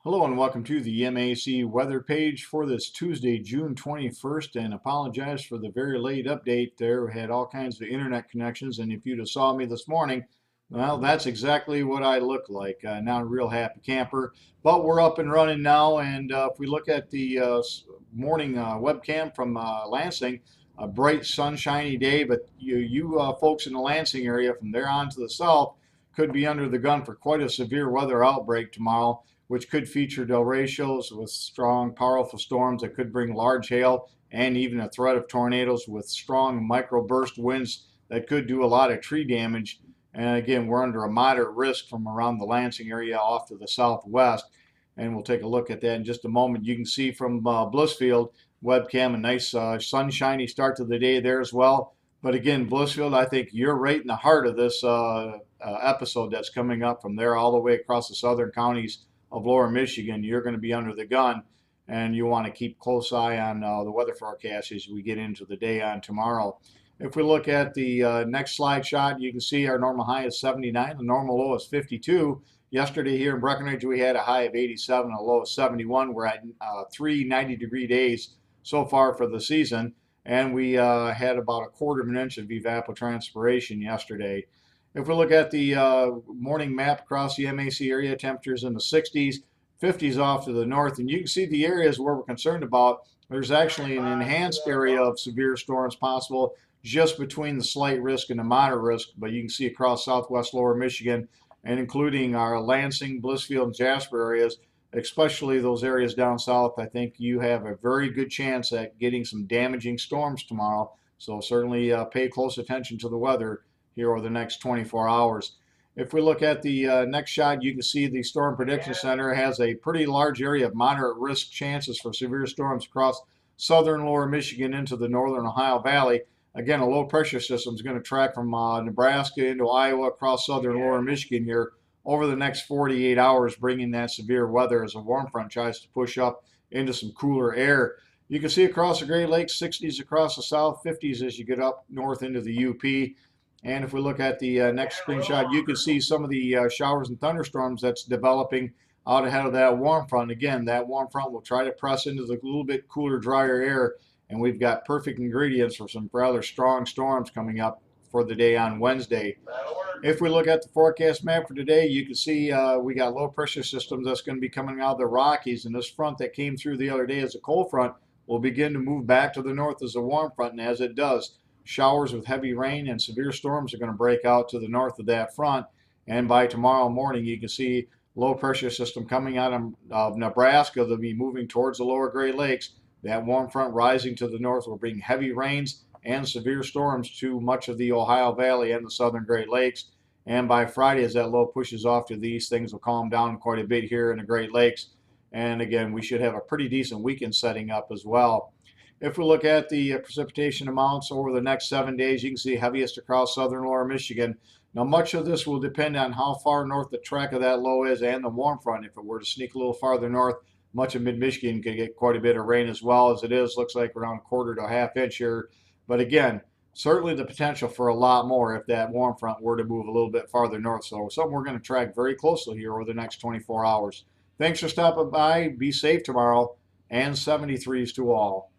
Hello and welcome to the MAC weather page for this Tuesday, June 21st, and apologize for the very late update there. We had all kinds of internet connections, and if you'd have saw me this morning, well, that's exactly what I look like. Not a real happy camper, but we're up and running now, and if we look at the morning webcam from Lansing, a bright sunshiny day, but you folks in the Lansing area from there on to the south could be under the gun for quite a severe weather outbreak tomorrow, which could feature derechos with strong, powerful storms that could bring large hail and even a threat of tornadoes with strong microburst winds that could do a lot of tree damage. And again, we're under a moderate risk from around the Lansing area off to the southwest. And we'll take a look at that in just a moment. You can see from Blissfield webcam a nice sunshiny start to the day there as well. But again, Blissfield, I think you're right in the heart of this episode that's coming up from there all the way across the southern counties of lower Michigan. You're going to be under the gun, and you want to keep close eye on the weather forecast as we get into the day on tomorrow. If we look at the next slide shot, you can see our normal high is 79, the normal low is 52. Yesterday here in Breckenridge, we had a high of 87, a low of 71. We're at 3 90-degree days so far for the season, and we had about a quarter of an inch of evapotranspiration yesterday. If we look at the morning map across the MAC area, temperatures in the 60s, 50s off to the north, and you can see the areas where we're concerned about. There's actually an enhanced area of severe storms possible just between the slight risk and the moderate risk, but you can see across southwest lower Michigan and including our Lansing, Blissfield, and Jasper areas, especially those areas down south. I think you have a very good chance at getting some damaging storms tomorrow, so certainly pay close attention to the weather here over the next 24 hours. If we look at the next shot, you can see the Storm Prediction Center has a pretty large area of moderate risk chances for severe storms across southern lower Michigan into the northern Ohio Valley. Again, a low pressure system is going to track from Nebraska into Iowa across southern lower Michigan here over the next 48 hours, bringing that severe weather as a warm front tries to push up into some cooler air. You can see across the Great Lakes, 60s across the south, 50s as you get up north into the UP. And if we look at the next screenshot, you can see some of the showers and thunderstorms that's developing out ahead of that warm front. Again, that warm front will try to press into the little bit cooler, drier air, and we've got perfect ingredients for some rather strong storms coming up for the day on Wednesday. If we look at the forecast map for today, you can see we got low pressure systems that's going to be coming out of the Rockies, and this front that came through the other day as a cold front will begin to move back to the north as a warm front, and as it does, showers with heavy rain and severe storms are going to break out to the north of that front. And by tomorrow morning, you can see low pressure system coming out of Nebraska. They'll be moving towards the lower Great Lakes. That warm front rising to the north will bring heavy rains and severe storms to much of the Ohio Valley and the southern Great Lakes. And by Friday, as that low pushes off to the east, things will calm down quite a bit here in the Great Lakes. And again, we should have a pretty decent weekend setting up as well. If we look at the precipitation amounts over the next 7 days, you can see heaviest across southern lower Michigan. Now, much of this will depend on how far north the track of that low is and the warm front. If it were to sneak a little farther north, much of mid-Michigan could get quite a bit of rain as well. As it is, looks like around a quarter to a half inch here. But again, certainly the potential for a lot more if that warm front were to move a little bit farther north. So something we're going to track very closely here over the next 24 hours. Thanks for stopping by. Be safe tomorrow, and 73s to all.